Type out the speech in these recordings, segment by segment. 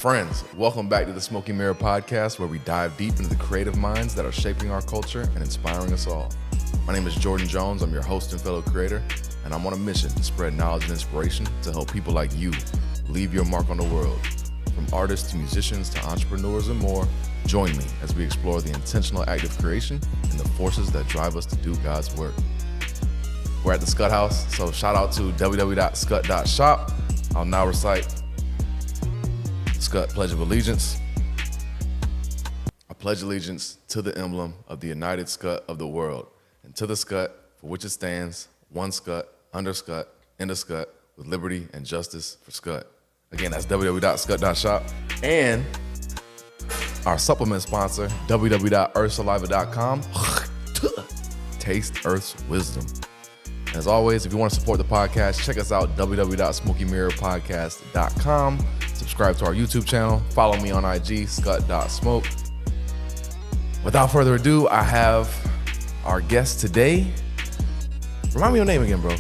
friends, welcome back to the Smoky Mirror Podcast, where we dive deep into the creative minds that are shaping our culture and inspiring us all. My name is Jordan Jones. I'm your host and fellow creator, and I'm on a mission to spread knowledge and inspiration to help people like you leave your mark on the world. From artists to musicians to entrepreneurs and more, join me as we explore the intentional act of creation and the forces that drive us to do God's work. We're at the Scut House, so shout out to www.scut.shop. I'll now recite the Scut Pledge of Allegiance. I pledge allegiance to the emblem of the United Scut of the world, and to the Scut for which it stands, one Scut, under Scut, in the Scut, with liberty and justice for Scut. Again, that's www.scut.shop. And our supplement sponsor, www.earthsaliva.com. Taste Earth's wisdom. As always, if you want to support the podcast, check us out, www.smokymirrorpodcast.com. Subscribe to our YouTube channel. Follow me on IG, scut.smoke. Without further ado, I have our guest today. Remind me your name again, bro.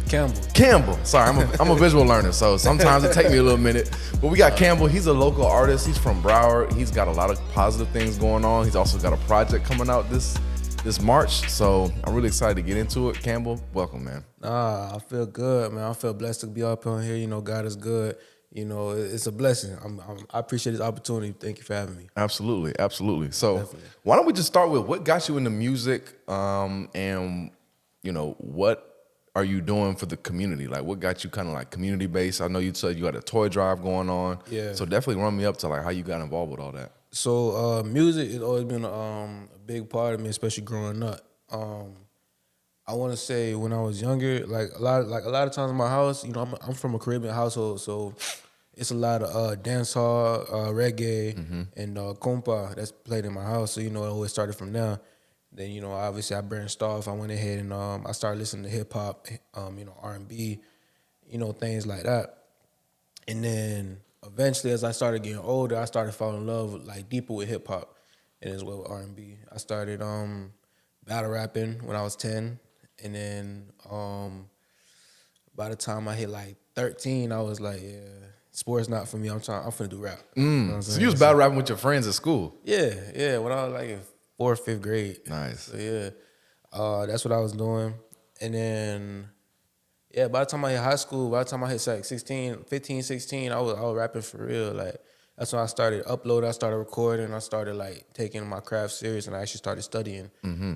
Kamble. Kamble. Sorry, I'm a visual learner, so sometimes it takes me a little minute. But we got Kamble. He's a local artist. He's from Broward. He's got a lot of positive things going on. He's also got a project coming out this March, so I'm really excited to get into it. Kamble, welcome, man. I feel good, man. I feel blessed to be up on here. You know, God is good. You know, it's a blessing. I appreciate this opportunity. Thank you for having me. Absolutely, absolutely. So Definitely. Why don't we just start with what got you into music, and you know, what are you doing for the community? Like, what got you kind of like community based? I know you said you had a toy drive going on. Yeah. So definitely run me up to like how you got involved with all that. So music has always been a big part of me, especially growing up. I want to say when I was younger, like a lot of times in my house, you know, I'm from a Caribbean household, so it's a lot of dancehall, reggae, and compa that's played in my house. So you know, it always started from there. Then you know, obviously I branched off. I went ahead and I started listening to hip hop, you know, R&B, you know, things like that. And then eventually, as I started getting older, I started falling in love with, like, deeper with hip hop and as well with R&B. I started battle rapping when I was 10, and then by the time I hit like 13, I was like, yeah, sports not for me. I'm finna do rap. You know what I'm So saying? you was battle rapping with your friends at school? Yeah. When I was like in 4th, 5th grade. Nice. So yeah, that's what I was doing, and then. Yeah, by the time I hit high school, by the time I hit like 15, 16, I was rapping for real. Like, that's when I started uploading, I started recording, I started like taking my craft serious, and I actually started studying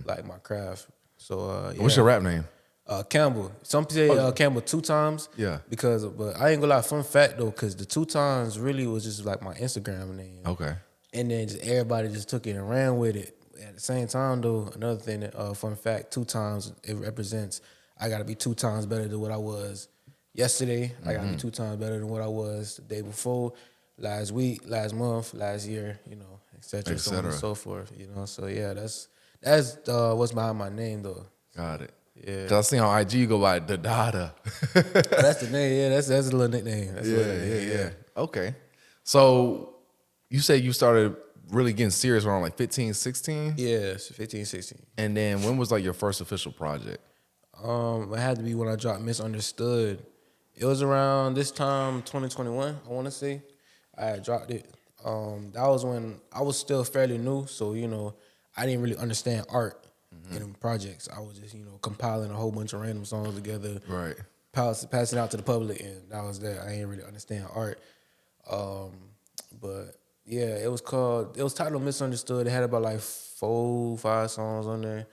like my craft. So yeah. What's your rap name? Kamble. Some people say Kamble 2 times. Yeah. But I ain't gonna lie, fun fact though, because the 2 times really was just like my Instagram name. Okay. And then just everybody just took it and ran with it. At the same time though, another thing, fun fact, 2 times it represents I gotta be 2 times better than what I was yesterday. I gotta be 2 times better than what I was the day before, last week, last month, last year, you know, et cetera, so on and so forth. You know, so yeah, that's what's behind my name though. Got it. Yeah. Cause I see on IG you go by the Dada. That's the name. Yeah, that's a little nickname. That's Yeah. Okay. So you say you started really getting serious around like 15, 16? Yeah, 15, 16. And then when was like your first official project? It had to be when I dropped Misunderstood. It was around this time, 2021, I want to say. I had dropped it. That was when I was still fairly new, so, you know, I didn't really understand art in projects. I was just, you know, compiling a whole bunch of random songs together. Right. Passing out to the public, and that was that. I didn't really understand art. But, yeah, it was titled Misunderstood. It had about like 4, 5 songs on there.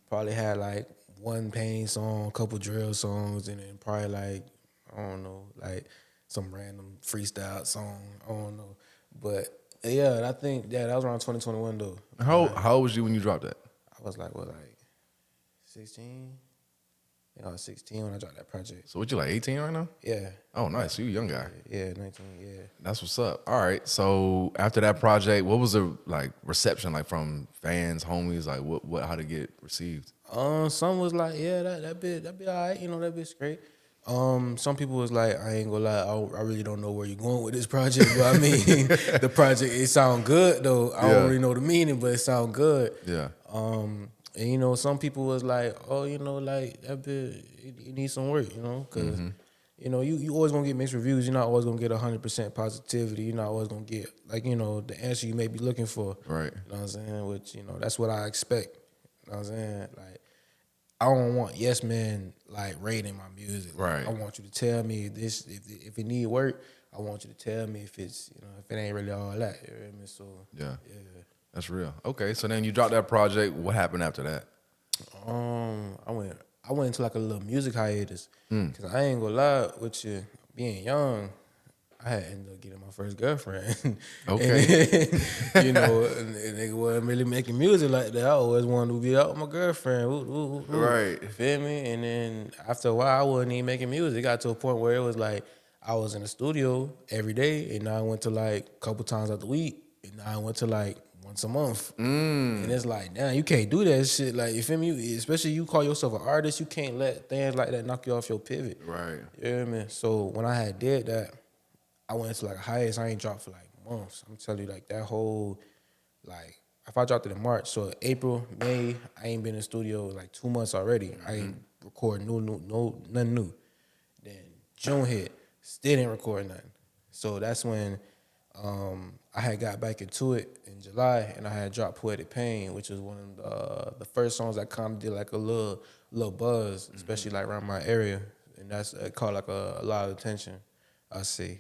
Probably had like 1 pain song, a couple drill songs, and then probably like, I don't know, like some random freestyle song. I don't know. But yeah, I think that was around 2021 though. How old was you when you dropped that? I was like, 16? I think I was 16 when I dropped that project. So what, you like 18 right now? Yeah. Oh, nice. So you a young guy. Yeah, 19, yeah. That's what's up. All right. So after that project, what was the like reception like from fans, homies? Like how to get received? Some was like, yeah, that bit all right, you know, that bit's great. Some people was like, I ain't gonna lie, I really don't know where you're going with this project, but I mean, the project, it sound good though. I don't really know the meaning, but it sound good. Yeah. And you know, some people was like, oh, you know, like that bit, it needs some work, you know, because you know, you always gonna get mixed reviews. You're not always gonna get 100% positivity. You're not always gonna get like, you know, the answer you may be looking for. Right. You know what I'm saying? Which, you know, that's what I expect. You know what I'm saying? Like, I don't want yes men like rating my music. Right. I want you to tell me this if it need work. I want you to tell me if it's, you know, if it ain't really all that. You know what I mean? So Yeah. yeah. That's real. Okay, so then you dropped that project. What happened after that? I went into like a little music hiatus because I ain't gonna lie with you. Being young, I had ended up getting my first girlfriend. Okay. And, you know, and nigga wasn't really making music like that. I always wanted to be out with my girlfriend. Woo, woo, woo, woo. Right. You feel me? And then after a while, I wasn't even making music. It got to a point where it was like I was in the studio every day, and now I went to like a couple times out the week, and now I went to like once a month. And it's like, damn, you can't do that shit. Like, you feel me? Especially you call yourself an artist, you can't let things like that knock you off your pivot. Right. You know what I mean? So when I had did that, I went into like a hiatus. I ain't dropped for like months. I'm telling you, like that whole, like, if I dropped it in March, so April, May, I ain't been in the studio like 2 months already. I ain't recording nothing new. Then June hit, still didn't record nothing. So that's when I had got back into it in July, and I had dropped Poetic Pain, which was one of the first songs that kind of did like a little buzz, especially like around my area, and that's it caught like a lot of attention. I see.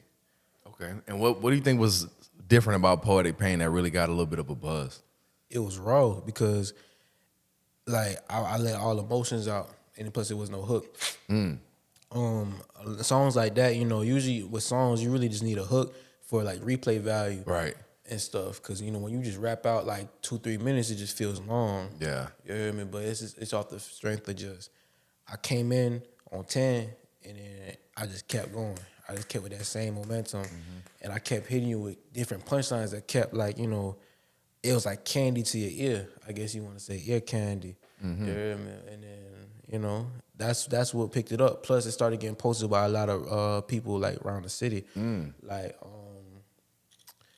Okay. And what do you think was different about Poetic Pain that really got a little bit of a buzz? It was raw because like I let all emotions out, and plus it was no hook. Songs like that, you know, usually with songs you really just need a hook for like replay value, Right. and stuff. Cause you know when you just rap out like 2-3 minutes, it just feels long. Yeah. You know what I mean? But it's off the strength of just I came in on 10, and then I just kept going. I just kept with that same momentum, and I kept hitting you with different punchlines that kept like, you know, it was like candy to your ear. I guess you want to say ear candy. You know what I mean? And then, you know, that's what picked it up. Plus, it started getting posted by a lot of people like around the city. Like,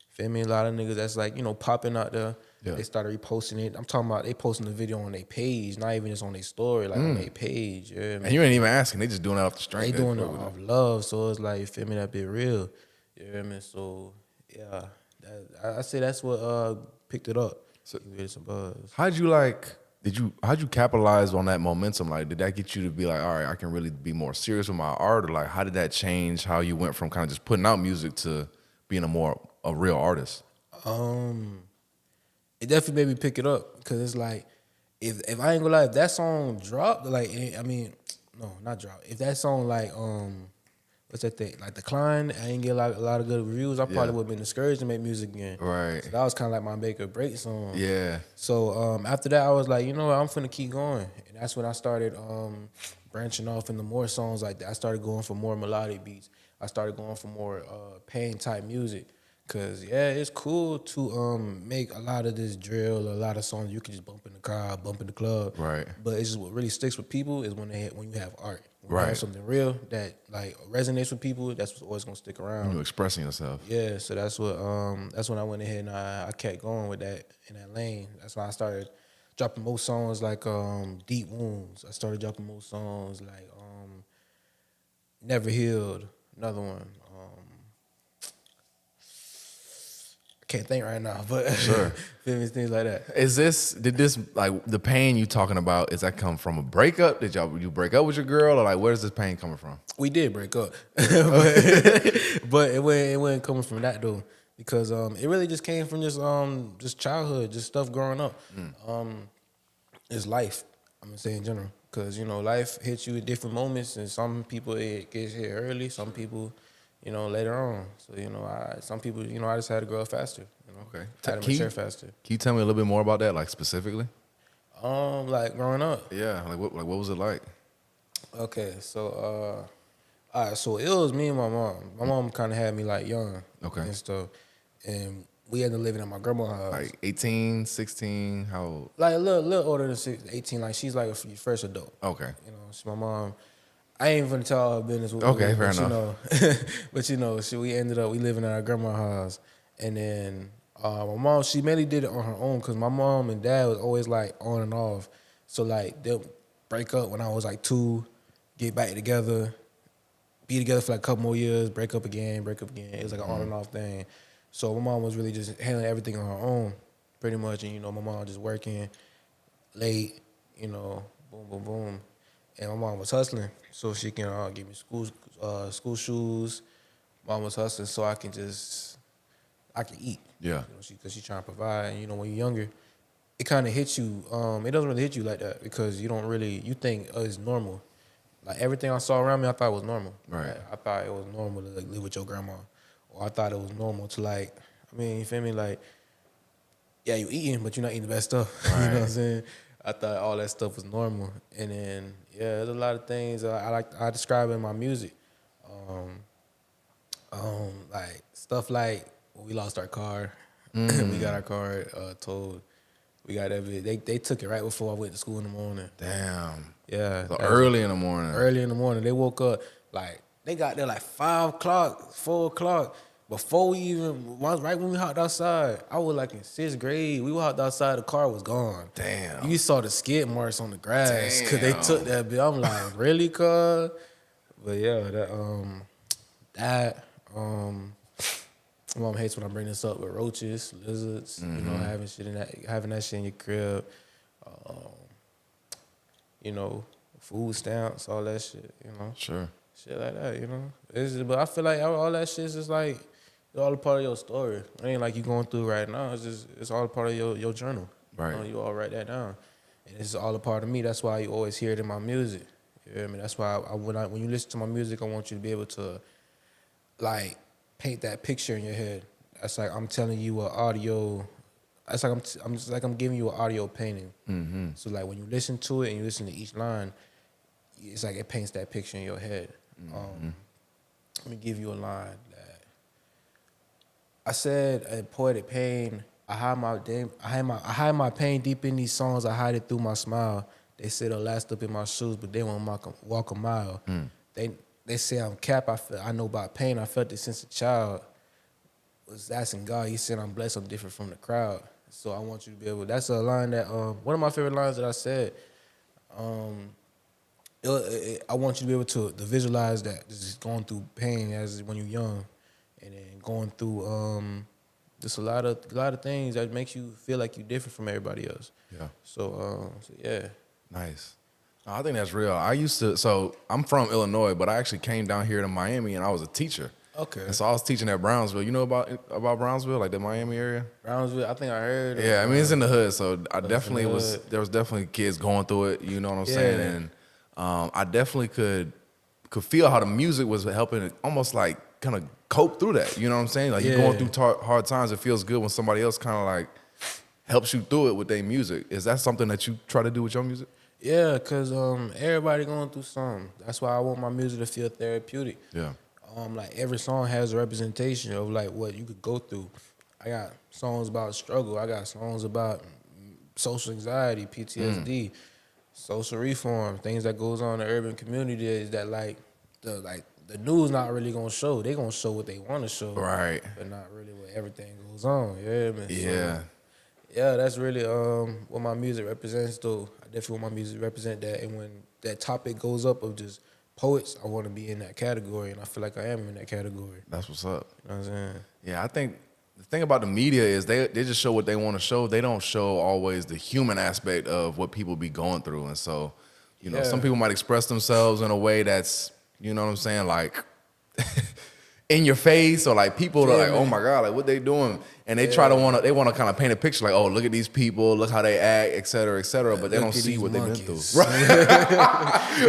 feel me? A lot of niggas that's like, you know, popping out there. Yeah. They started reposting it. I'm talking about they posting the video on their page, not even just on their story, like on their page. You know what I mean? And you ain't even asking. They just doing it off the strength. They doing it off love, so it's like, you feel me, that be real. You know what I mean? So yeah, I say that's what picked it up. So it's a buzz. How'd you capitalize on that momentum? Like, did that get you to be like, all right, I can really be more serious with my art? Or like, how did that change how you went from kind of just putting out music to being a real artist? It definitely made me pick it up because it's like, if I ain't gonna lie, if that song dropped, like, I mean, no, not drop. If that song like what's that thing, like declined, I ain't get like a lot of good reviews, I probably would have been discouraged to make music again. Right. So that was kind of like my make or break song. Yeah. So after that, I was like, you know what, I'm finna keep going, and that's when I started branching off into more songs like that. I started going for more melodic beats. I started going for more pain type music. Cause yeah, it's cool to make a lot of this drill, a lot of songs you can just bump in the car, bump in the club. Right. But it's just what really sticks with people is when you have art. When Right. you have something real that like resonates with people, that's what's always gonna stick around. You expressing yourself. Yeah, so that's when I went ahead and I kept going with that in that lane. That's why I started dropping more songs like Deep Wounds. I started dropping more songs like Never Healed, another one. Can't think right now, but Sure. things like that. Did this like the pain you talking about? Is that come from a breakup? Did you break up with your girl, or like where's this pain coming from? We did break up, but it wasn't coming from that though, because it really just came from just childhood, just stuff growing up. It's life. I'm gonna say in general, because you know life hits you at different moments, and some people it gets hit early, some people, you know, later on. So, you know, some people, you know, I just had to grow up faster. You know? Okay. I had to mature faster. Can you tell me a little bit more about that, like specifically? Like growing up. Yeah. What was it like? Okay, so all right, so it was me and my mom. My mom kind of had me like young. Okay. And stuff. And we ended up living at my grandma's house. Like 18, 16, how old? Like a little older than 18. Like she's like a first adult. Okay. You know, she's my mom. I ain't even tell her business. Okay, fair enough. You know, but you know, we ended up living at our grandma's house, and then my mom, she mainly did it on her own because my mom and dad was always like on and off. So like they'll break up when I was like 2, get back together, be together for like a couple more years, break up again. It was like an on and off thing. So my mom was really just handling everything on her own, pretty much. And, my mom just working late, boom, boom, boom. And my mom was hustling so she can give me school shoes. Mom was hustling so I can eat. Yeah. Because she's trying to provide. And, when you're younger, it kind of hits you. It doesn't really hit you like that because you think it's normal. Like everything I saw around me, I thought it was normal. Right. Like, I thought it was normal to like live with your grandma. Or I thought it was normal to you feel me? Like, yeah, you eating, but you're not eating the best stuff. Right. You know what I'm saying? I thought all that stuff was normal. And then, yeah, there's a lot of things I describe in my music. Like stuff like when we lost our car, we got our car towed. We got everything. They took it right before I went to school in the morning. Damn. Yeah. So early in the morning. Early in the morning. They woke up, they got there 5 o'clock, 4 o'clock. Before right when we hopped outside, I was in 6th grade. We walked outside, the car was gone. Damn. You saw the skid marks on the grass because they Damn. took that bit. I'm like, really, cuz? But yeah, Mom hates when I bring this up with roaches, lizards, having that shit in your crib. Food stamps, all that shit, Sure. Shit like that, but I feel like all that shit is just it's all a part of your story. It ain't like you going through right now. It's all a part of your journal. Right. You all write that down, and it's all a part of me. That's why you always hear it in my music. You hear me? That's why when you listen to my music, I want you to be able to paint that picture in your head. That's like I'm telling you an audio. That's like I'm giving you an audio painting. Mm-hmm. So when you listen to it and you listen to each line, it's like it paints that picture in your head. Mm-hmm. Let me give you a line that I said in Poetic Pain. I hide my pain deep in these songs. I hide it through my smile. They say they'll last up in my shoes, but they won't walk a mile. They say I'm cap. I know about pain. I felt it since a child. Was asking God. He said I'm blessed. I'm different from the crowd. So I want you to be able. That's a line that one of my favorite lines that I said. I want you to be able to visualize that just going through pain as when you're young, and then going through just a lot of things that makes you feel like you're different from everybody else. Yeah. So yeah. Nice. I think that's real. So I'm from Illinois, but I actually came down here to Miami and I was a teacher. Okay. And so I was teaching at Brownsville. You know about Brownsville, like the Miami area? Brownsville, I think I heard. Yeah, it's in the hood. So there was definitely kids going through it, you know what I'm saying? And I definitely could feel how the music was helping almost kind of cope through that. You know what I'm saying? You're going through hard times. It feels good when somebody else kind of helps you through it with their music. Is that something that you try to do with your music? Yeah, because everybody going through something. That's why I want my music to feel therapeutic. Yeah. Every song has a representation of what you could go through. I got songs about struggle. I got songs about social anxiety, PTSD, social reform, things that goes on in the urban communities that the news not really gonna show. They gonna show what they want to show, right? But not really what everything goes on. Yeah, man. Yeah. So, yeah, that's really what my music represents. Though I definitely want my music to represent that. And when that topic goes up of just poets, I want to be in that category, and I feel like I am in that category. That's what's up. You know what I'm saying? Yeah, I think the thing about the media is they just show what they want to show. They don't show always the human aspect of what people be going through. And so, some people might express themselves in a way that's, you know what I'm saying, in your face, or people are oh my God, what they doing? And they want to kind of paint a picture oh, look at these people, look how they act, et cetera, but they don't see what they've been through. Right?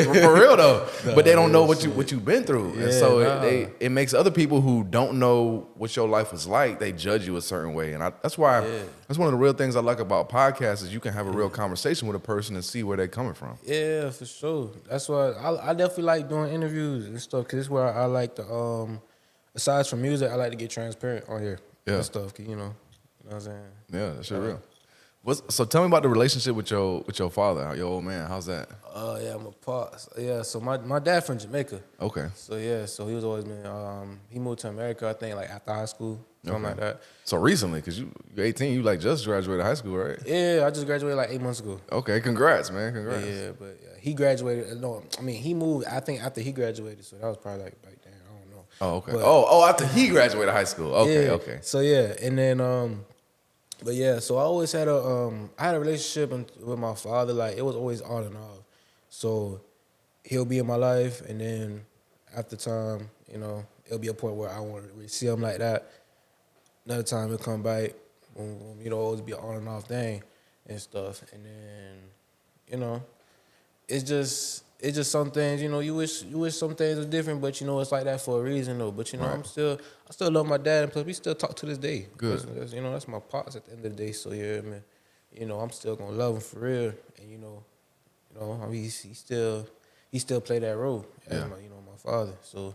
For real though. No, but they don't know what you've been through. Yeah, and so it makes other people who don't know what your life was like, they judge you a certain way. And that's why that's one of the real things I like about podcasts is you can have a real conversation with a person and see where they're coming from. Yeah, for sure. That's why I definitely like doing interviews and stuff, because it's where I like to aside from music, I like to get transparent on here. And stuff, you know what I'm saying? Yeah, that's real. So tell me about the relationship with your father, your old man. How's that? Yeah, I'm a pops. Yeah, so my dad from Jamaica. Okay. So he was always been. He moved to America, I think, after high school, something like that. So recently, because you're 18, you just graduated high school, right? Yeah, I just graduated 8 months ago. Okay, congrats, man, congrats. Yeah, but he graduated. No, I mean he moved. I think after he graduated, so that was probably like Oh, okay. But, After he graduated high school. Okay, yeah. okay. So yeah, and then but yeah, so I always had I had a relationship with my father. Like it was always on and off. So he'll be in my life, and then after time, you know, it'll be a point where I won't really see him like that. Another time he'll come back, you know, always be an on and off thing and stuff. And then, you know, it's just some things, you know, you wish some things were different, but you know, it's like that for a reason though. But you know, Right. I still love my dad, and plus we still talk to this day. Good. That's, you know, that's my pops at the end of the day. So yeah, man, you know, I'm still gonna love him for real, and you know, I mean, he still play that role as my, you know, my father. So,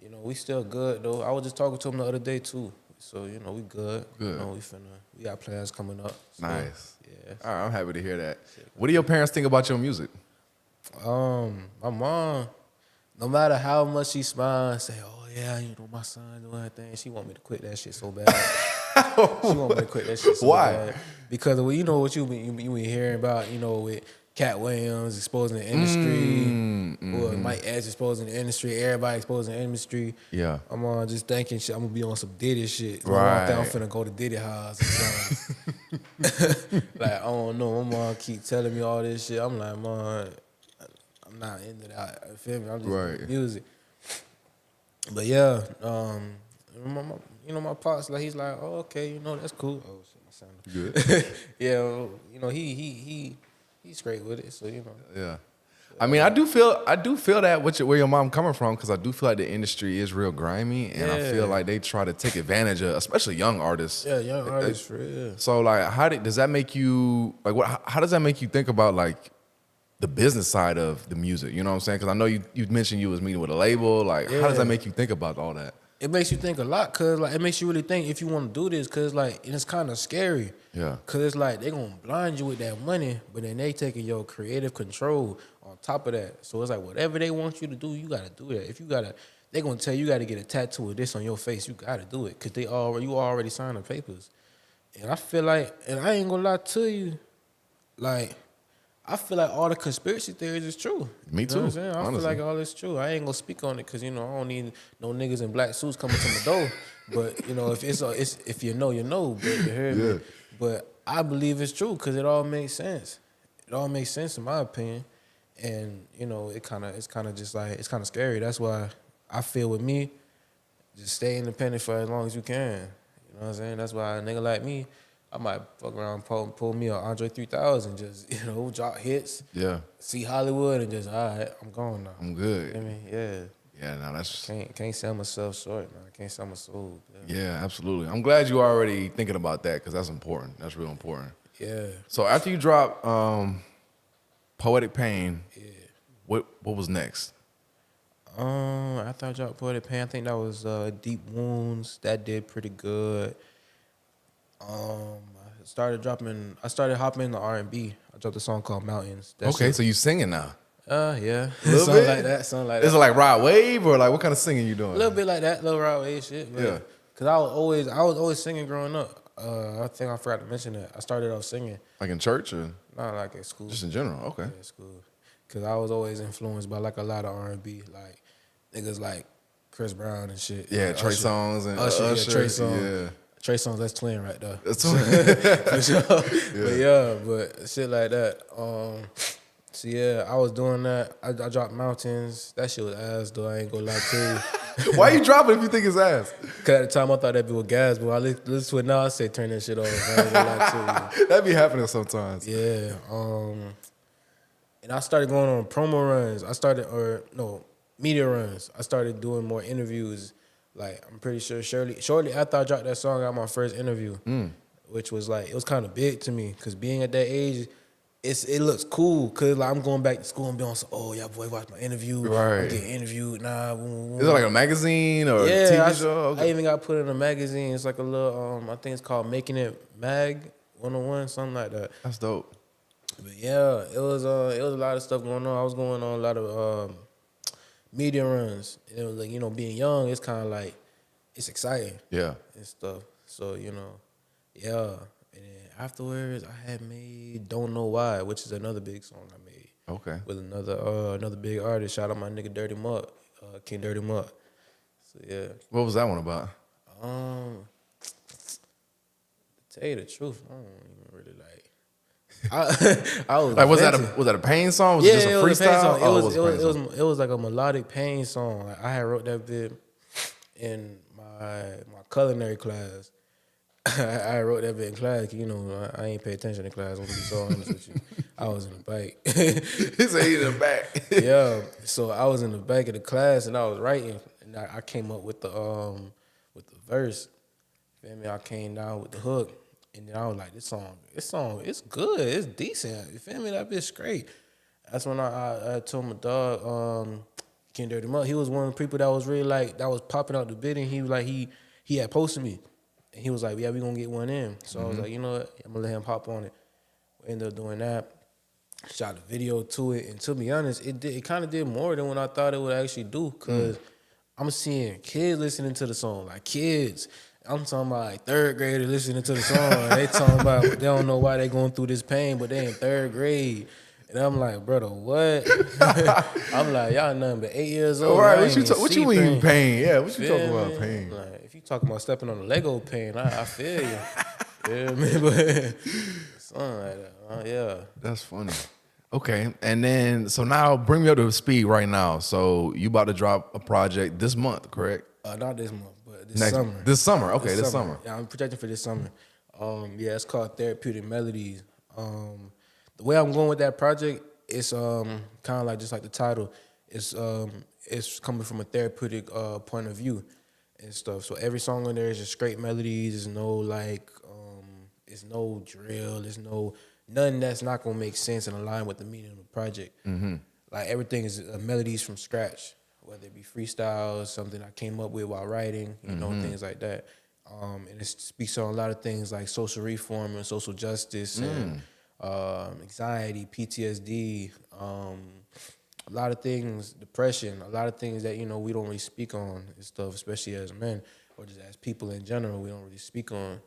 you know, we still good though. I was just talking to him the other day too. So, you know, we good. Good. You know, we got plans coming up. So, Nice. Yeah. All right, I'm happy to hear that. What do your parents think about your music? My mom, no matter how much she smiles and say, "Oh yeah, you know, my son doing her thing," she want me to quit that shit so bad. She want me to quit that shit so Why? bad. Because you know what you been hearing about, you know, with Cat Williams exposing the industry, or Mike Epps exposing the industry, everybody exposing the industry. Yeah. I'm just thinking shit, I'm gonna be on some Diddy shit. Right. I think I'm finna go to Diddy house or something. Like, I don't know. My mom keep telling me all this shit. I'm like, Mom, I'm not into that. You feel me? I'm just into music. But yeah, you know, my pops, like, he's like, oh, okay, you know, that's cool. Oh shit, my sound Good. yeah, well, you know, he's straight with it, so you know. Yeah. I mean, I do feel that where your mom coming from, because I do feel like the industry is real grimy, and I feel like they try to take advantage of, especially young artists. Yeah, young artists, for real. So like, does that make you like how does that make you think about like the business side of the music? You know what I'm saying? Because I know you mentioned you was meeting with a label. Like, how does that make you think about all that? It makes you think a lot, cause like it makes you really think if you want to do this, cause like it's kind of scary. Yeah. Cause it's like they gonna blind you with that money, but then they taking your creative control on top of that. So it's like whatever they want you to do, you gotta do that. If you they gonna tell you gotta get a tattoo of this on your face, you gotta do it, cause you already signed the papers. And I feel like, and I ain't gonna lie to you, like, I feel like all the conspiracy theories is true. Me too. You know what I'm saying? I feel like all this true. I ain't gonna speak on it because, you know, I don't need no niggas in black suits coming to my door. But, you know, if you know, you know. But you heard me. But I believe it's true because it all makes sense. It all makes sense in my opinion. And, you know, it's kind of just like, it's kind of scary. That's why I feel with me, just stay independent for as long as you can. You know what I'm saying? That's why a nigga like me, I might fuck around, pull me an Andre 3000, just, you know, drop hits. Yeah. See Hollywood and just, all right, I'm gone now. I'm good. I mean, yeah. Yeah, no, that's Can't sell myself short, man. I can't sell my soul. Yeah, absolutely. I'm glad you're already thinking about that because that's important. That's real important. Yeah. So after you drop Poetic Pain, what was next? After I dropped Poetic Pain, I think that was Deep Wounds. That did pretty good. I started hopping into R&B. I dropped a song called Mountains. So you singing now? Yeah. Something like that. Is it like Rod Wave or like what kind of singing you doing? A little bit like that, little Rod Wave shit. But, Yeah. Cause I was always singing growing up. I think I forgot to mention that. I started off singing. Like in church or Not like at school. just in general? Okay. Yeah, school. Cause I was always influenced by like a lot of R&B, like niggas like Chris Brown and shit. Yeah, like Trey Songz and Usher. Yeah, Trey Songz. Yeah. Trey Songz, that's twin right there. That's For sure. But shit like that. So yeah, I was doing that. I dropped Mountains. That shit was ass though. I ain't gonna lie to you. Why you dropping if you think it's ass? Cause at the time I thought that'd be with gas, but I listen to it now. I say turn that shit off. I ain't gonna lie to you. That be happening sometimes. Yeah. And I started going on promo runs. Media runs. I started doing more interviews. Like, I'm pretty sure shortly after I dropped that song, I got my first interview, which was like, it was kind of big to me because being at that age, it looks cool because like I'm going back to school and being on some, oh, yeah, boy, watch my interview. Right. I'm getting interviewed. Nah. Is it like a magazine or a TV show? Okay. I even got put in a magazine. It's like a little, I think it's called Making It Mag 101, something like that. That's dope. But yeah, it was a lot of stuff going on. I was going on a lot of media runs. It was like, you know, being young, it's kind of like, it's exciting. Yeah. And stuff. So, you know, yeah. And then afterwards, I had made Don't Know Why, which is another big song I made. Okay. With another big artist. Shout out my nigga Dirty Mutt, King Dirty Mutt. So yeah. What was that one about? To tell you the truth, I don't even really like. I was Like, was venting. that a pain song? Was Yeah, it just a it was a pain freestyle? song. Oh, it was a pain song. It was like a melodic pain song. Like, I had wrote that bit in my culinary class. I wrote that bit in class. You know, I ain't pay attention in class. I'm gonna be so honest with you. I was in the back. He said he's in the back. Yeah, so I was in the back of the class and I was writing, and I came up with the verse. Feel me? I came down with the hook, and then I was like, this song, it's good, it's decent. You feel me? That bitch great. That's when I told my dog, Ken Dirty Mud. He was one of the people that was really like that was popping out the bid, and he was like he had posted me, and he was like, yeah, we gonna get one in. So I was like, you know what, I'm gonna let him pop on it. We ended up doing that. Shot a video to it, and to be honest, it kind of did more than what I thought it would actually do. Cause I'm seeing kids listening to the song, like kids. I'm talking about like third graders listening to the song. And they talking about they don't know why they going through this pain, but they in third grade. And I'm like, brother, what? I'm like, y'all nothing but 8 years old. All right, What you mean pain? Yeah, what you talking about pain? Like, if you talking about stepping on the Lego pain, I feel you. Yeah, man, but something like that. Yeah. That's funny. Okay, and then so now bring me up to speed right now. So you about to drop a project this month, correct? Not this month, but this summer. This summer, okay, this summer. Yeah, I'm projecting for this summer. Yeah, it's called Therapeutic Melodies. The way I'm going with that project is kind of like just like the title. It's coming from a therapeutic point of view and stuff. So every song on there is just straight melodies. There's no like, it's no drill. There's nothing that's not gonna make sense and align with the meaning of the project. Mm-hmm. Like everything is melodies from scratch, whether it be freestyles, something I came up with while writing, you know, things like that. And it speaks on a lot of things like social reform and social justice and anxiety, PTSD, a lot of things, depression, a lot of things that, you know, we don't really speak on and stuff, especially as men or just as people in general, we don't really speak on.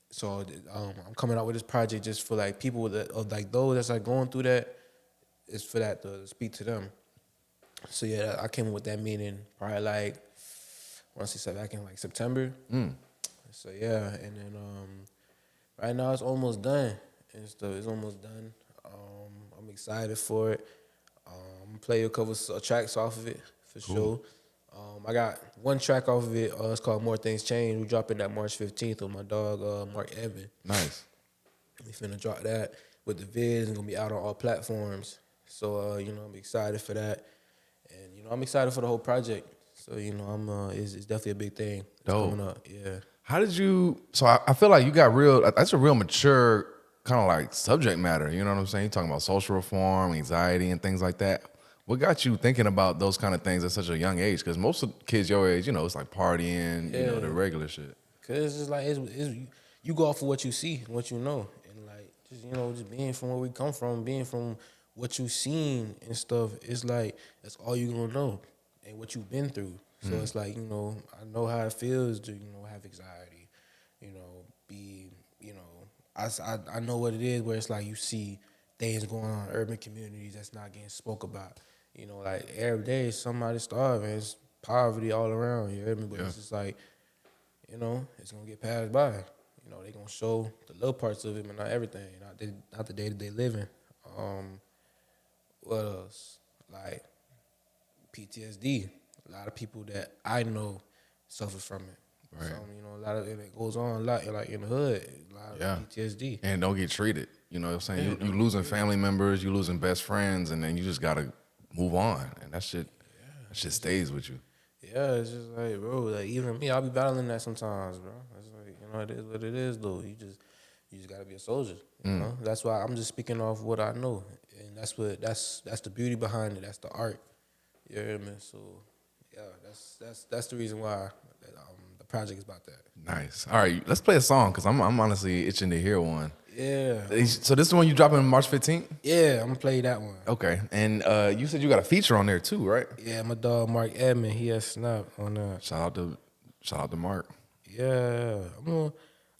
So I'm coming out with this project just for like people that like those that's like going through that. It's for that to speak to them. So yeah, I came up with that meaning probably like I want to say back in like September. So yeah, and then right now it's almost done and stuff. It's almost done. I'm excited for it. I'm gonna play a couple tracks off of it for sure. I got one track off of it. It's called More Things Change. We dropping that March 15th with my dog, Mark Evan. Nice. We finna drop that with the vids and gonna be out on all platforms. So, you know, I'm excited for that. And, you know, I'm excited for the whole project. So, you know, it's definitely a big thing coming up. Yeah. How did you, so I feel like you got that's a real mature kind of like subject matter. You know what I'm saying? You're talking about social reform, anxiety, and things like that. What got you thinking about those kind of things at such a young age? Because most of the kids your age, you know, it's like partying, you know, the regular shit. Because it's like, you go off of what you see, what you know. And like, just, you know, just being from where we come from, being from what you've seen and stuff, it's like, that's all you're going to know and what you've been through. So it's like, you know, I know how it feels to, you know, have anxiety, you know, be, you know, I know what it is where it's like you see things going on in urban communities that's not getting spoke about. You know, like every day somebody starving. It's poverty all around. You hear me? But it's just like, you know, it's gonna get passed by. You know, they gonna show the little parts of it, but not everything. Not the day-to-day living. What else? Like PTSD. A lot of people that I know suffer from it. Right. So, you know, a lot of it goes on a lot, like in the hood. A lot of PTSD. And don't get treated. You know what I'm saying? You losing family members, you losing best friends, and then you just gotta move on, and that shit stays with you. Yeah, it's just like, bro, like even me, I'll be battling that sometimes, bro. It's like, you know, it is what it is, though. You just gotta be a soldier. You know, that's why I'm just speaking off what I know, and that's the beauty behind it. That's the art. You hear me? So, yeah, that's the reason why the project is about that. Nice. All right, let's play a song because I'm honestly itching to hear one. Yeah. So this is the one you dropping March 15th? Yeah, I'm gonna play that one. Okay. And you said you got a feature on there too, right? Yeah, my dog Mark Edmond, he has Snap on that. Shout out to Mark. Yeah, I'm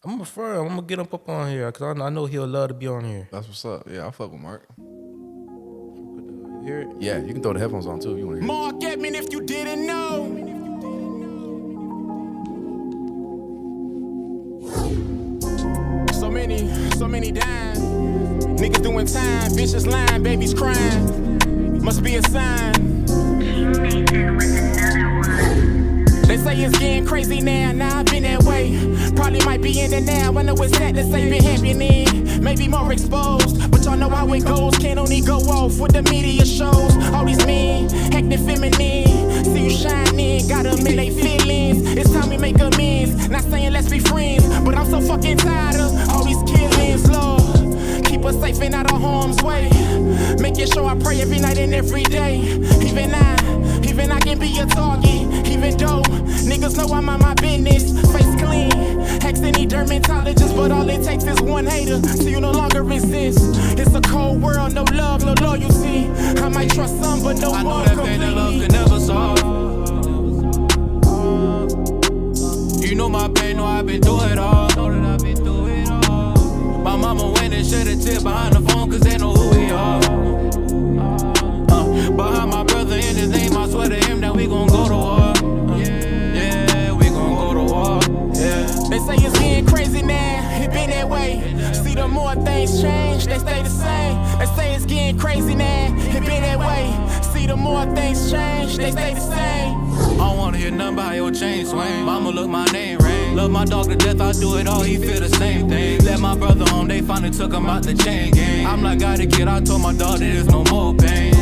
gonna get him up on here because I know he'll love to be on here. That's what's up. Yeah, I'll fuck with Mark. You hear it? Yeah, you can throw the headphones on too if you want to hear it. Mark Edmond, if you didn't know. so many dimes. Niggas doing time, bitches lying, babies crying. Must be a sign. They say it's getting crazy now, I've been that way. Probably might be in it now, I know it's sad to say been happening. Maybe more exposed, but y'all know how it goes. Can't only go off what the media shows. All these men, acting feminine. See you shining, gotta admit they feelings. It's time we make amends, not saying let's be friends, but I'm so fucking tired of all these killings, Lord. Keep us safe and out of harm's way. Making sure I pray every night and every day. Even I can be a target. Even though niggas know I'm on my business. Face clean, ask any dermatologist, but all it takes is one hater so you no longer resist. It's a cold world, no love, no loyalty. I might trust some, but no more completely. I know that pain that love can never solve. You know my pain, know I've been through it all. My mama went and shed a tear behind the phone, cause they know who we are. Behind my brother in his name, I swear to him that we gon' go to war. Yeah, we gon' go to war. Yeah. They say it's getting crazy now, it been that way. See, the more things change, they stay the same. They say it's getting crazy now, it been that way. See, the more things change, they stay the same. I don't wanna hear nothing about your chain swing. Mama look my name ring. Love my dog to death, I do it all, he feel the same thing. Let my brother home, they finally took him out the chain gang. I'm like, got a kid, I told my dog that there's no more pain.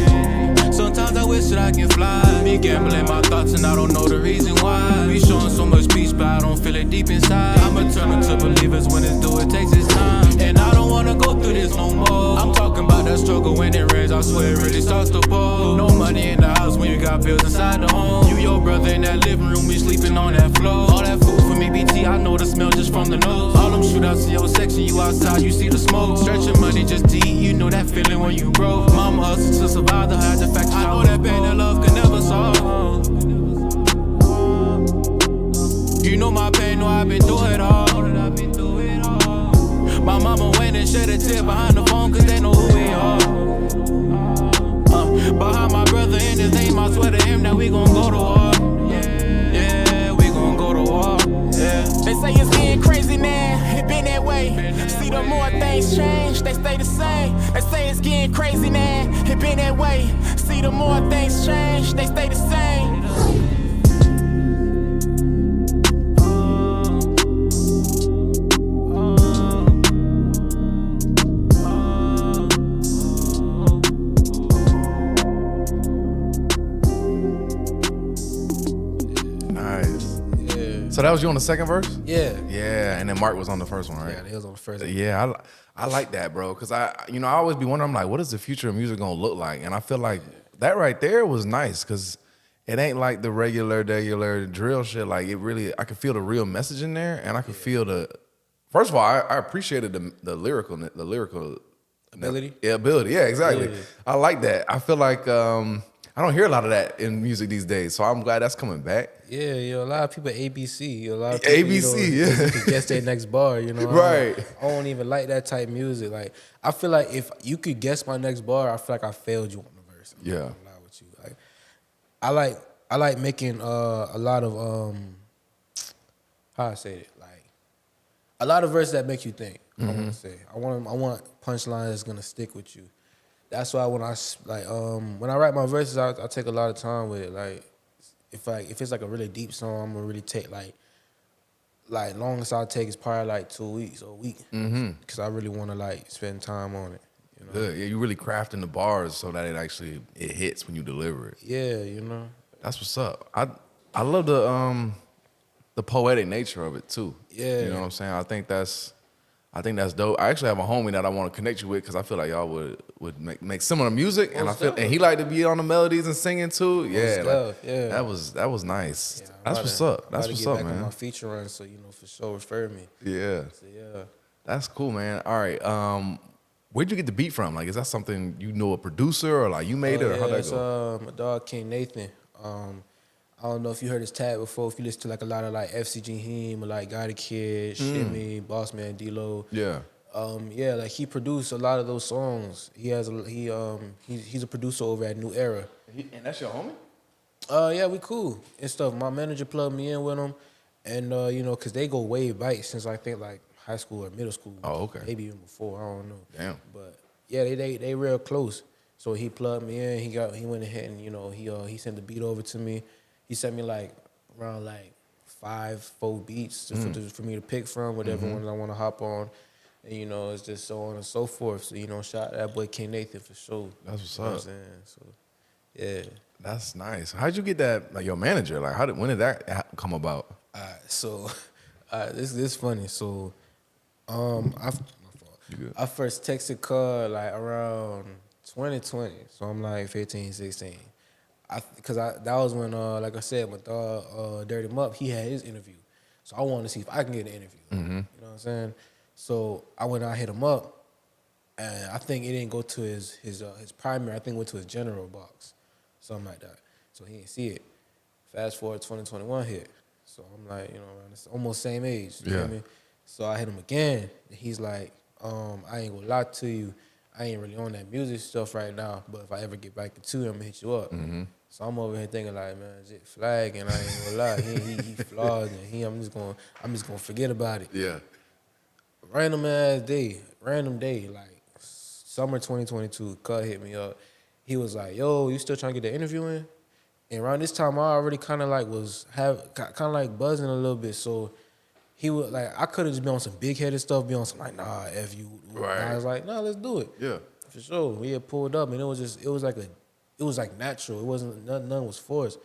Sometimes I wish that I can fly. Be gambling my thoughts and I don't know the reason why. Be showing so much peace, but I don't feel it deep inside. I'ma turn them to believers when it's due, it takes its time. And I don't wanna go through this no more. I'm talking about that struggle when it rains, I swear it really starts to pour. No money in the house when you got bills inside the home. You, your brother in that living room, we sleeping on that floor. All that food for me, BT, I know the smell just from the nose. All them shootouts in your section, you outside, you see the smoke. Stretching money just to eat, you know that feeling when you broke. Mama hustled to survive, the hard the fact I know that pain that love can never solve. You know my pain, know I've been through it all. My mama went and shed a tear behind the phone, cause they know who we are. Behind my brother in his name, I swear to him that we gon' go to war. Yeah, we gon' go to war. Yeah. They say it's getting crazy now, it been that way. See, the more things change, they stay the same. They say it's getting crazy now, it been that way. See, the more things change, they stay the same. So that was you on the second verse? Yeah. Yeah, and then Mark was on the first one, right? Yeah, he was on the first one. Yeah, I like that, bro, because I always be wondering, I'm like, what is the future of music gonna look like? And I feel like that right there was nice, because it ain't like the regular drill shit. Like, it really, I could feel the real message in there, and I could feel the. First of all, I appreciated the lyrical ability. Yeah, exactly. Yeah. I like that. I feel like I don't hear a lot of that in music these days, so I'm glad that's coming back. Yeah, a lot of people ABC. A lot of people, ABC, you can guess their next bar, Right. I don't even like that type of music. Like, I feel like if you could guess my next bar, I feel like I failed you on the verse. I'm not gonna lie with you. Like, I like making a lot of how I say it, like a lot of verses that make you think. I want to say I want punchlines that's gonna stick with you. That's why when I write my verses, I take a lot of time with it. Like, if it's like a really deep song, I'm gonna really take like longest I'll take is probably like 2 weeks or a week, because I really want to like spend time on it. Good. Yeah, you really crafting the bars so that it hits when you deliver it. Yeah, That's what's up. I love the poetic nature of it too. Yeah, you know what I'm saying. I think that's dope. I actually have a homie that I want to connect you with, because I feel like y'all would make similar music, and and he like to be on the melodies and singing too. Yeah, that was nice. Yeah, that's what's up. That's what's up, man. On my feature run, so for sure refer me. Yeah. So yeah, that's cool, man. All right, where'd you get the beat from? Like, is that something you know a producer, or like you made it, or how'd that go? My dog King Nathan. I don't know if you heard his tag before. If you listen to like a lot of like FCG Heme or like Gotti Kid, Shimmy, Boss Man, D-Lo. Yeah. Like he produced a lot of those songs. He's a producer over at New Era. And that's your homie? Yeah, we cool and stuff. My manager plugged me in with him, and cause they go way back since I think like high school or middle school. Oh, okay. Maybe even before, I don't know. Damn. But yeah, they real close. So he plugged me in. He went ahead and he sent the beat over to me. He sent me like around like 4 beats for me to pick from, whatever ones I want to hop on. And it's just so on and so forth. So shout out to that boy King Nathan for sure. That's what's You know up. what I'm saying? So yeah. That's nice. How'd you get that? Like your manager? Like when did that come about? So this is funny. So I first texted Cud like around 2020. So I'm like 15, 16. Because that was when, like I said, when Dirty Him Up, he had his interview. So I wanted to see if I can get an interview. You know what I'm saying? So I hit him up, and I think it didn't go to his primary. I think it went to his general box, something like that. So he didn't see it. Fast forward, 2021 hit. So I'm like, around this almost same age. You feel me? So I hit him again, and he's like, I ain't gonna lie to you. I ain't really on that music stuff right now, but if I ever get back into it, I'm gonna hit you up. So I'm over here thinking like, man, Jit flag, and I ain't gonna lie, he flawed, and I'm just gonna forget about it. Yeah. Random day, like summer 2022, Cud hit me up. He was like, yo, you still trying to get the interview in? And around this time, I already kind of like buzzing a little bit. So he was like, I could have just been on some big headed stuff, be on some like, nah, F you. Right. And I was like, nah, let's do it. Yeah. For sure. We had pulled up, and it was like natural. It wasn't none was forced.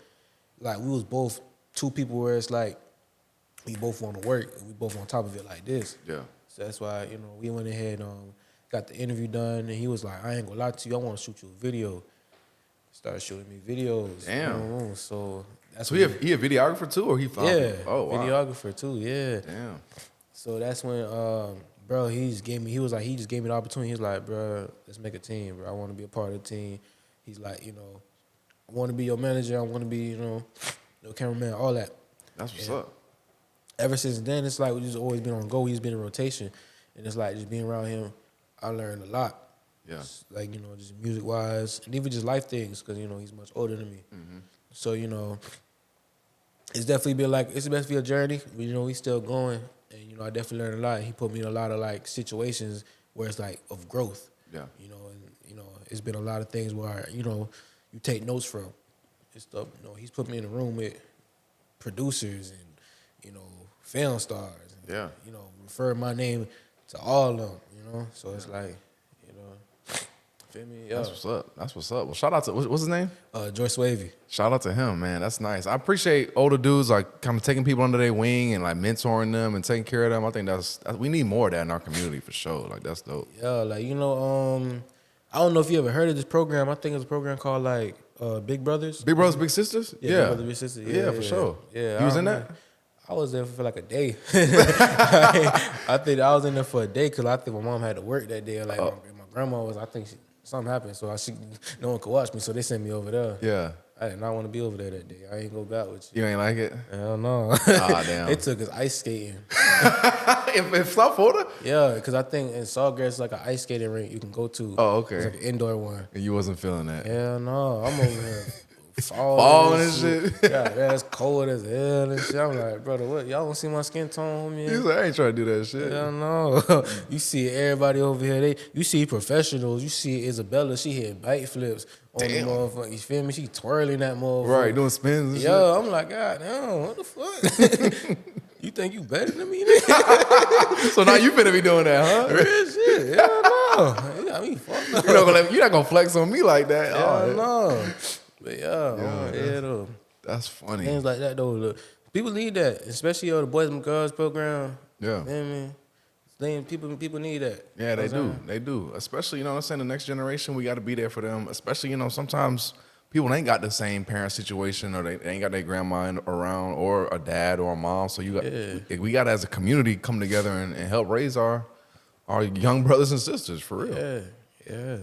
Like we was both two people where it's like we both want to work and we both on top of it like this. Yeah. So that's why we went ahead got the interview done, and he was like, I ain't gonna lie to you, I want to shoot you a video. Started shooting me videos. Damn. So that's So he a videographer too, or he found yeah, you? Oh wow. videographer too. Yeah. Damn. So that's when, bro, he just gave me the opportunity. He was like, bro, let's make a team, bro. I want to be a part of the team. He's like, I want to be your manager. I want to be, cameraman, all that. That's what's up. Ever since then, it's like we just always been on go. He's been in rotation. And it's like just being around him, I learned a lot. Yeah. Just like, just music-wise, and even just life things, because, he's much older than me. So, it's definitely been like, it's definitely a journey. But, we still going. And, I definitely learned a lot. He put me in a lot of, like, situations where it's, like, of growth. Yeah. It's been a lot of things where, you take notes from. And stuff. He's put me in a room with producers and, film stars. And, Yeah. Refer my name to all of them, So it's like, feel me? Yeah. That's what's up. Well, shout out to, what's his name? Joyce Wavy. Shout out to him, man. That's nice. I appreciate older dudes like kind of taking people under their wing and like mentoring them and taking care of them. I think we need more of that in our community for sure. Like that's dope. Yeah, like I don't know if you ever heard of this program. I think it's a program called like Big Brothers. Big Brothers, Big Sisters? Yeah. Big Brothers, Big Sisters. Yeah, for sure. Yeah. You was in that? I was there for like a day. I think I was in there for a day because I think my mom had to work that day. Like my grandma was, I think something happened, so no one could watch me, so they sent me over there. Yeah. I did not want to be over there that day. I ain't go back with you. You ain't like it? Hell no. Ah, damn. They took us ice skating. in South Florida? Yeah, because I think in Sawgrass it's like an ice skating rink you can go to. Oh, okay. It's like an indoor one. And you wasn't feeling that? Hell no. I'm over here falling and shit. Yeah, that's cold as hell and shit. I'm like, brother, what? Y'all don't see my skin tone, homie? He's like, I ain't trying to do that shit. Hell no. You see everybody over here. You see professionals. You see Isabella. She hit bite flips on the motherfucker. You feel me? She twirling that motherfucker. Right, doing spins and shit. Yo, I'm like, God damn, what the fuck? You think you better than me? Nigga? So now you finna be doing that, huh? Real shit. Hell no. You got me fucked up. You're not gonna flex on me like that. Hell no. But though. That's funny. Things like that though. Look, people need that, especially the Boys and Girls program. Yeah. You know what I mean? People need that. Yeah, they do. They do. Especially, what I'm saying, the next generation, we got to be there for them. Especially, sometimes people ain't got the same parent situation or they ain't got their grandma around or a dad or a mom. So we got to, as a community, come together and help raise our young brothers and sisters, for real. Yeah.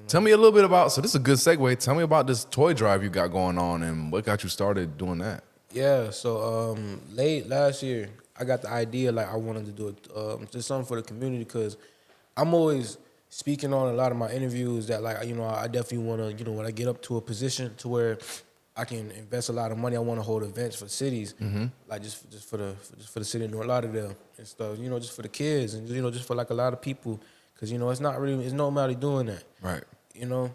Tell me a little bit about, so this is a good segue. Tell me about this toy drive you got going on and what got you started doing that. Yeah, so late last year, I got the idea, like, I wanted to do it, just something for the community, because I'm always speaking on a lot of my interviews that, like, I definitely want to, when I get up to a position to where I can invest a lot of money. I want to hold events for cities, like just for the city of North Lauderdale and stuff. You know, just for the kids and you know, just for like a lot of people, because you know, it's nobody doing that. Right. You know,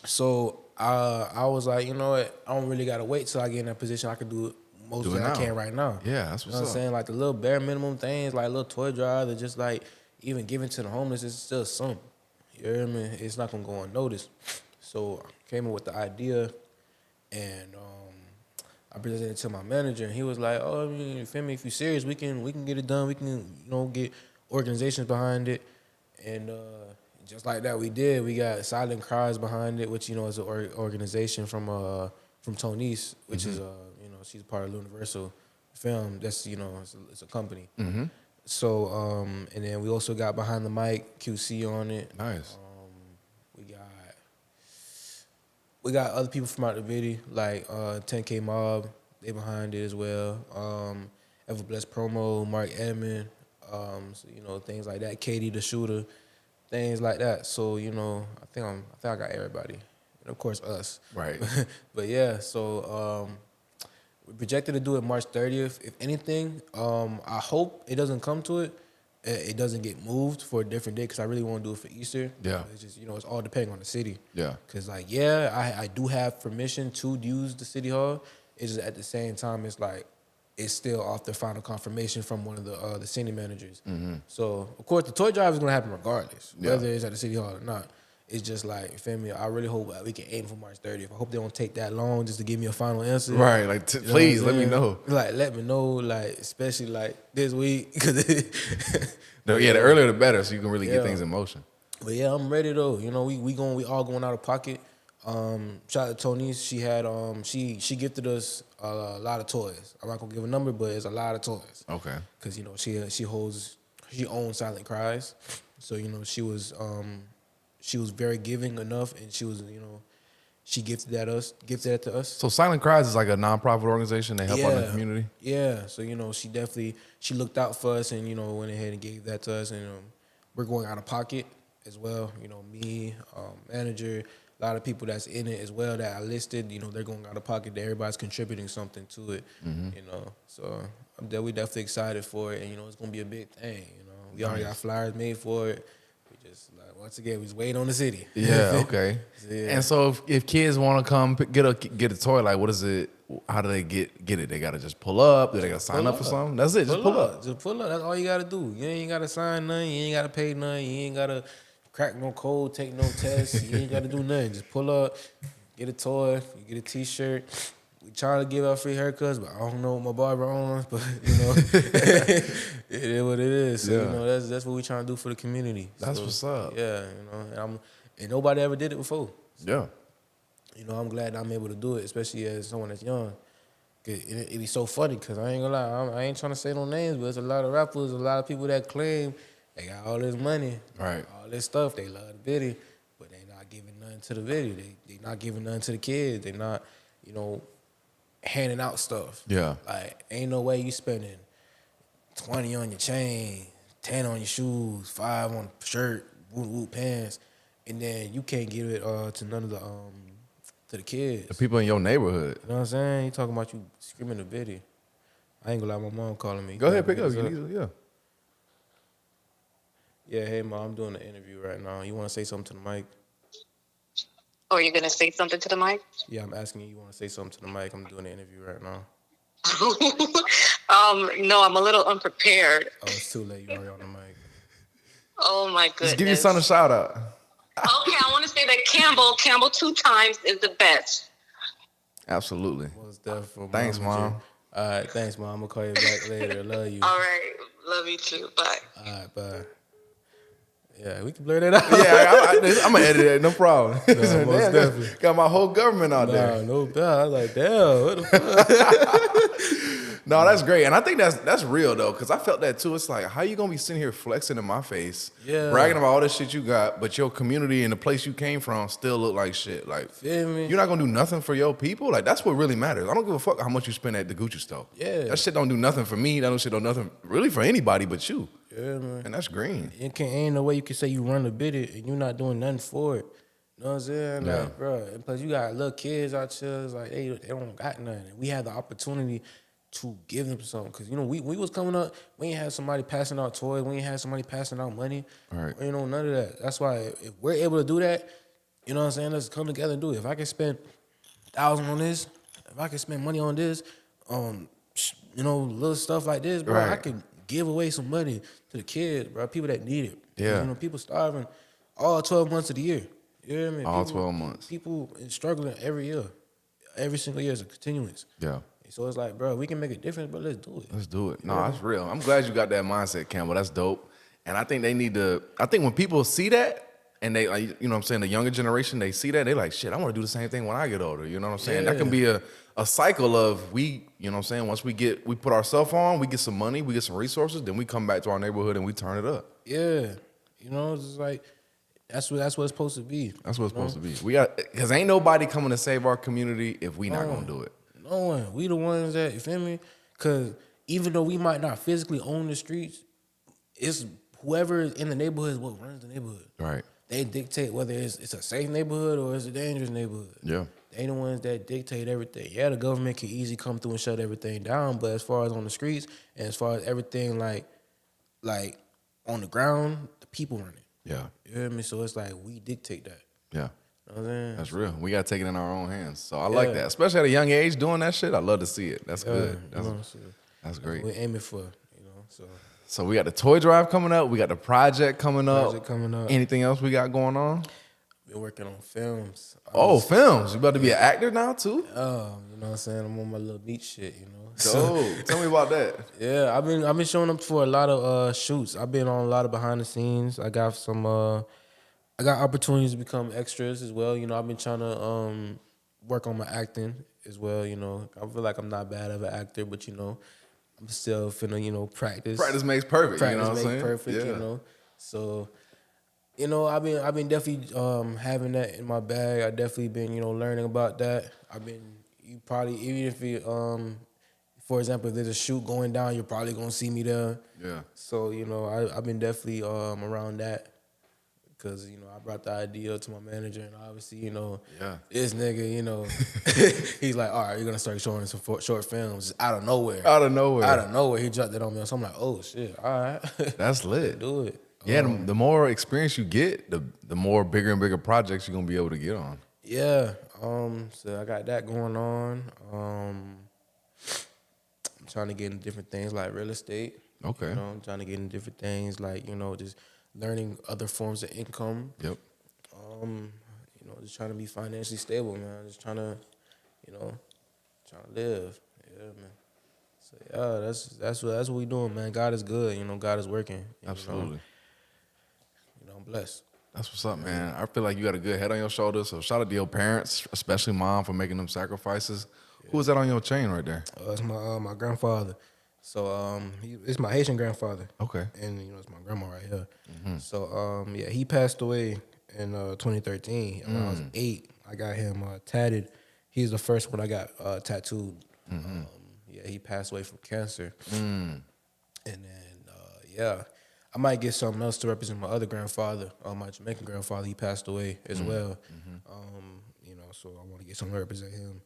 so I was like, you know what, I don't really gotta wait till I get in that position. I can do it most that I can right now. Yeah, that's what's you know what up. I'm saying. Like the little bare minimum things, like little toy drives, or just like even giving to the homeless is still something. You hear me? It's not gonna go unnoticed. So I came in with the idea. And I presented it to my manager, and he was like, "Oh, I mean, you feel me? If you're serious, we can get it done. We can, you know, get organizations behind it." And just like that, we did. We got Silent Cries behind it, which you know is an organization from Tonice, which is you know, she's part of Universal Film. That's you know, it's a company. So and then we also got Behind the Mic QC on it. Nice. We got other people from out the video, like 10K Mob, they behind it as well. Ever Blessed Promo, Mark Edmond, so, you know, things like that. Katie the Shooter, things like that. So, you know, I think I got everybody. And of course us. Right. But yeah, so we projected to do it March 30th. If anything, I hope it doesn't come to it. It doesn't get moved for a different day because I really want to do it for Easter. Yeah. It's just, you know, it's all depending on the city. Yeah. Because, like, yeah, I do have permission to use the city hall. It's just at the same time, it's like, it's still off the final confirmation from one of the city managers. So, of course, the toy drive is going to happen regardless, whether it's at the city hall or not. It's just like, you feel me? I really hope we can aim for March 30th. I hope they don't take that long just to give me a final answer. Right, like please let me know. Like let me know, like especially like this week. The earlier the better, so you can really get things in motion. But yeah, I'm ready though. You know, we all going out of pocket. Shout out to Tonice. She had she gifted us a lot of toys. I'm not gonna give a number, but it's a lot of toys. Okay. Because you know she owns Silent Cries, so you know she was very giving enough, and she was, you know, she gifted that to us. So Silent Cries is like a nonprofit organization. They help out in the community. Yeah. So you know, she looked out for us, and you know, went ahead and gave that to us, and we're going out of pocket as well. You know, me, manager, a lot of people that's in it as well that I listed. You know, they're going out of pocket. Everybody's contributing something to it. You know, so we definitely excited for it, and you know, it's gonna be a big thing. You know, we already got flyers made for it. Once again, we just wait on the city. Yeah, okay. And so if kids want to come get a toy, like what is it? How do they get it? They gotta just pull up. Do they gotta sign up for something? That's it. Just pull up. Just pull up. That's all you gotta do. You ain't gotta sign nothing. You ain't gotta pay nothing. You ain't gotta crack no code, take no tests. You ain't gotta do nothing. Just pull up, get a toy, you get a T-shirt. We trying to give out free haircuts, but I don't know what my barber owns. But you know, it is what it is. So you know, that's what we trying to do for the community. That's what's up. Yeah, you know, and nobody ever did it before. Yeah. You know, I'm glad I'm able to do it, especially as someone that's young. It be so funny because I ain't gonna lie, I ain't trying to say no names, but there's a lot of rappers, a lot of people that claim they got all this money, right? All this stuff, they love the video, but they not giving nothing to the video. They not giving nothing to the kids. They not, you know, handing out stuff. Yeah. Like, ain't no way you spending 20 on your chain, 10 on your shoes, 5 on the shirt, woot pants, and then you can't give it to none of the to the kids. The people in your neighborhood. You know what I'm saying? You talking about you screaming the video. I ain't gonna lie, my mom calling me. Go ahead, pick up. Yeah. Yeah, hey mom, I'm doing an interview right now. You wanna say something to the mic? Oh, you're gonna say something to the mic? Yeah, I'm asking you want to say something to the mic. I'm doing an interview right now. No, I'm a little unprepared. Oh, it's too late. You already on the mic. Oh my goodness. Just give your son a shout out. Okay, I want to say that Kamble 2 times is the best. Absolutely. Thanks, Mom. All right, thanks, Mom. I'm gonna call you back later. I love you. All right, love you too. Bye. All right, bye. Yeah, we can blur that out. Yeah, I'm gonna edit it. No problem. No, most definitely. Got my whole government out there. No doubt. I was like, damn, what the fuck? No, that's great, and I think that's real though, because I felt that too. It's like, how you gonna be sitting here flexing in my face, bragging about all this shit you got, but your community and the place you came from still look like shit. Like, feel me? You're not gonna do nothing for your people. Like, that's what really matters. I don't give a fuck how much you spend at the Gucci store. Yeah, that shit don't do nothing for me. That shit don't nothing really for anybody but you. Yeah, man. And that's green. Ain't no way you can say you run a bid and you're not doing nothing for it. You know what I'm saying? Yeah. Like, bro, and plus you got little kids out here, it's like they don't got nothing. We had the opportunity to give them something. Cause you know, we was coming up, we ain't had somebody passing out toys, we ain't had somebody passing out money. Right. You know, none of that. That's why if we're able to do that, you know what I'm saying, let's come together and do it. If I can spend $1,000 on this, if I can spend money on this, you know, little stuff like this, bro, Right. I can give away some money to the kids, bro, people that need it. Yeah. You know, people starving all 12 months of the year. You know what I mean? All People, 12 months. People struggling every year. Every single year is a continuance. Yeah. So it's like, bro, we can make a difference, but let's do it. Let's do it. No, that's real. I'm glad you got that mindset, Kamble. That's dope. And I think they need to, I think when people see that, and they, like, you know what I'm saying, the younger generation, they see that, they like, shit, I want to do the same thing when I get older. You know what I'm saying? That can be a cycle of we, you know what I'm saying, once we put ourselves on, we get some money, we get some resources, then we come back to our neighborhood and we turn it up. Yeah. You know, it's just like, that's what it's supposed to be. That's what it's supposed to be. We got, because ain't nobody coming to save our community if we not going to do it. No one. We the ones that, you feel me? Because even though we might not physically own the streets, it's whoever is in the neighborhood is what runs the neighborhood. Right. They dictate whether it's a safe neighborhood or it's a dangerous neighborhood. Yeah. They the ones that dictate everything. Yeah, the government can easily come through and shut everything down, but as far as on the streets and as far as everything like on the ground, the people run it. Yeah. You hear me? So it's like we dictate that. Yeah. You know what I'm saying? That's real. We got to take it in our own hands. So I like that. Especially at a young age doing that shit. I love to see it. That's good. That's great. We're aiming for, you know, So we got the toy drive coming up. We got the project coming up. coming up. Anything else we got going on? Been working on films. Films. You about to be an actor now too? You know what I'm saying? I'm on my little beat shit, you know. Dope. Tell me about that. Yeah, I've been showing up for a lot of shoots. I've been on a lot of behind the scenes. I got some I got opportunities to become extras as well. You know, I've been trying to work on my acting as well, you know. I feel like I'm not bad of an actor, but you know, I'm still finna, you know, practice. Practice makes perfect. Practice you know what I'm makes saying? perfect, you know. So, you know, I've been definitely having that in my bag. I definitely been, you know, learning about that. You probably, even if you, for example, if there's a shoot going down, you're probably gonna see me there. Yeah. So, you know, I've been definitely around that. Because, you know, I brought the idea to my manager, and obviously, you know, this nigga, you know, he's like, all right, you're going to start showing some short films out of nowhere. Out of nowhere. He dropped that on me. So I'm like, oh, shit, all right. That's lit. Do it. Yeah, the more experience you get, the more bigger and bigger projects you're going to be able to get on. Yeah. So I got that going on. I'm trying to get into different things like real estate. Okay. You know, I'm trying to get into different things like, you know, just learning other forms of income. Yep. You know, just trying to be financially stable, man. Just trying to, you know, trying to live. Yeah, man. So yeah, that's what we doing, man. God is good. You know, God is working. Absolutely. You know, I'm blessed. That's what's up, man. I feel like you got a good head on your shoulders. So shout out to your parents, especially mom, for making them sacrifices. Yeah. Who is that on your chain right there? It's my grandfather. So it's my Haitian grandfather. Okay. And you know, it's my grandma right here. Mm-hmm. So yeah, he passed away in 2013. When I was 8, I got him tatted. He's the first one I got tattooed. Mm-hmm. Yeah, he passed away from cancer. And then I might get something else to represent my other grandfather. My Jamaican grandfather, he passed away as well. Mm-hmm. You know, so I want to get something to represent him.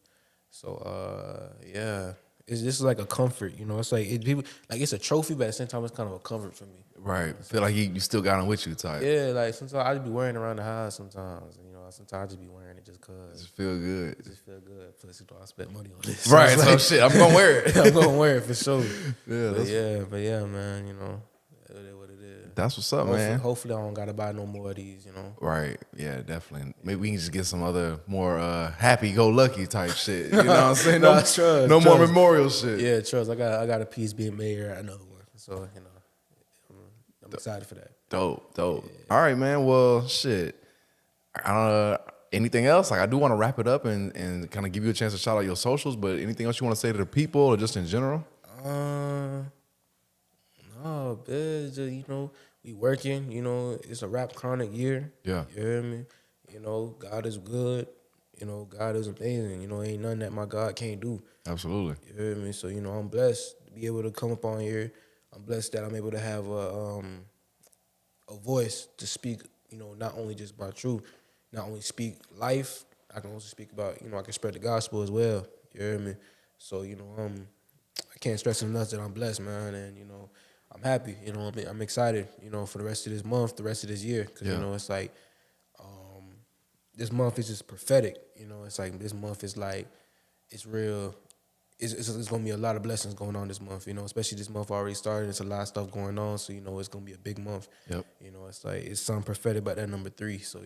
So yeah. It's just like a comfort, you know. It's like it's a trophy, but at the same time, it's kind of a comfort for me. Right. Feel like you still got him with you type. Yeah, like sometimes I just be wearing it around the house sometimes. And, you know, sometimes I just be wearing it just cause. Just feel good. It just feel good. Plus, you know, I spent money on this. Right. So shit, I'm gonna wear it. I'm gonna wear it for sure. Yeah. But yeah, man. You know, it is what it is. That's what's up, man. Hopefully, I don't gotta buy no more of these. You know. Right. Yeah. Definitely. Maybe we can just get some other more happy-go-lucky type shit. You know what I'm saying? No more memorial shit. Yeah, trust. I got a piece being made here, another one. So you know, I'm excited for that. Dope. Yeah. All right, man. Well, shit. Anything else? Like, I do want to wrap it up and kind of give you a chance to shout out your socials. But anything else you want to say to the people, or just in general? No, bitch. You know, we working. You know, it's a rap chronic year. Yeah. You hear me? You know, God is good. You know, God is amazing. You know, ain't nothing that my God can't do. Absolutely. You hear me? So, you know, I'm blessed to be able to come up on here. I'm blessed that I'm able to have a voice to speak, you know, not only just my truth, not only speak life, I can also speak about, I can spread the gospel as well. You hear me? So, I can't stress enough that I'm blessed, man, and, I'm happy. I'm excited, for the rest of this month, the rest of this year, because, it's like, this month is just prophetic. It's like this month is like, it's real. It's gonna be a lot of blessings going on this month. Especially this month already started. It's a lot of stuff going on, so it's gonna be a big month. Yep. It's like it's something prophetic about that number 3. So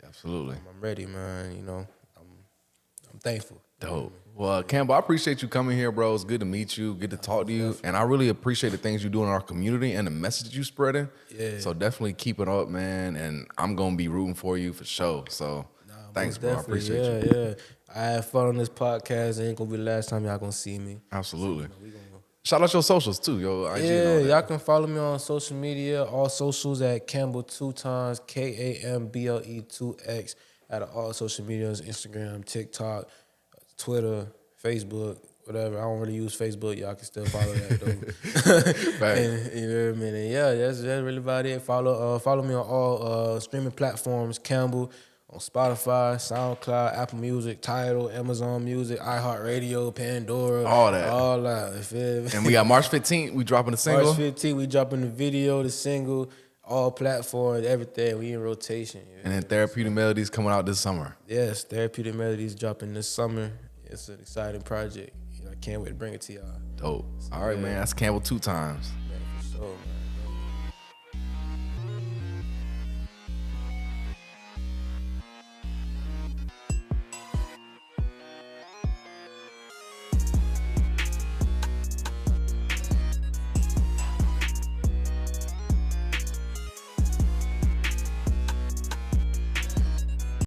Absolutely. I'm ready, man. I'm thankful. Dope. Well, Kamble, I appreciate you coming here, bro. It's good to meet you, good to talk to you. And I really appreciate the things you do in our community and the message you spreading. Yeah. So definitely keep it up, man. And I'm going to be rooting for you for sure. So thanks, bro. I appreciate you. Yeah. I had fun on this podcast. It ain't going to be the last time y'all going to see me. Absolutely. Shout out your socials, too. Yo, IG yeah, y'all can follow me on social media. All socials at Kamble 2 times, Kamble 2X. Out of all social medias, Instagram, TikTok, Twitter, Facebook, whatever. I don't really use Facebook. Y'all can still follow that though. Right. And, you know what I mean? And yeah, that's really about it. Follow me on all streaming platforms. Kamble on Spotify, SoundCloud, Apple Music, Tidal, Amazon Music, iHeartRadio, Pandora, All that. All that. And we got March 15th. We dropping a single. March 15th, we dropping the video, the single, all platforms, everything. We in rotation. And then Therapeutic Melodies coming out this summer. Yes, Therapeutic Melodies dropping this summer. It's an exciting project. I can't wait to bring it to y'all. Dope. All right, man. That's Kamble 2 times. Man, for sure, man.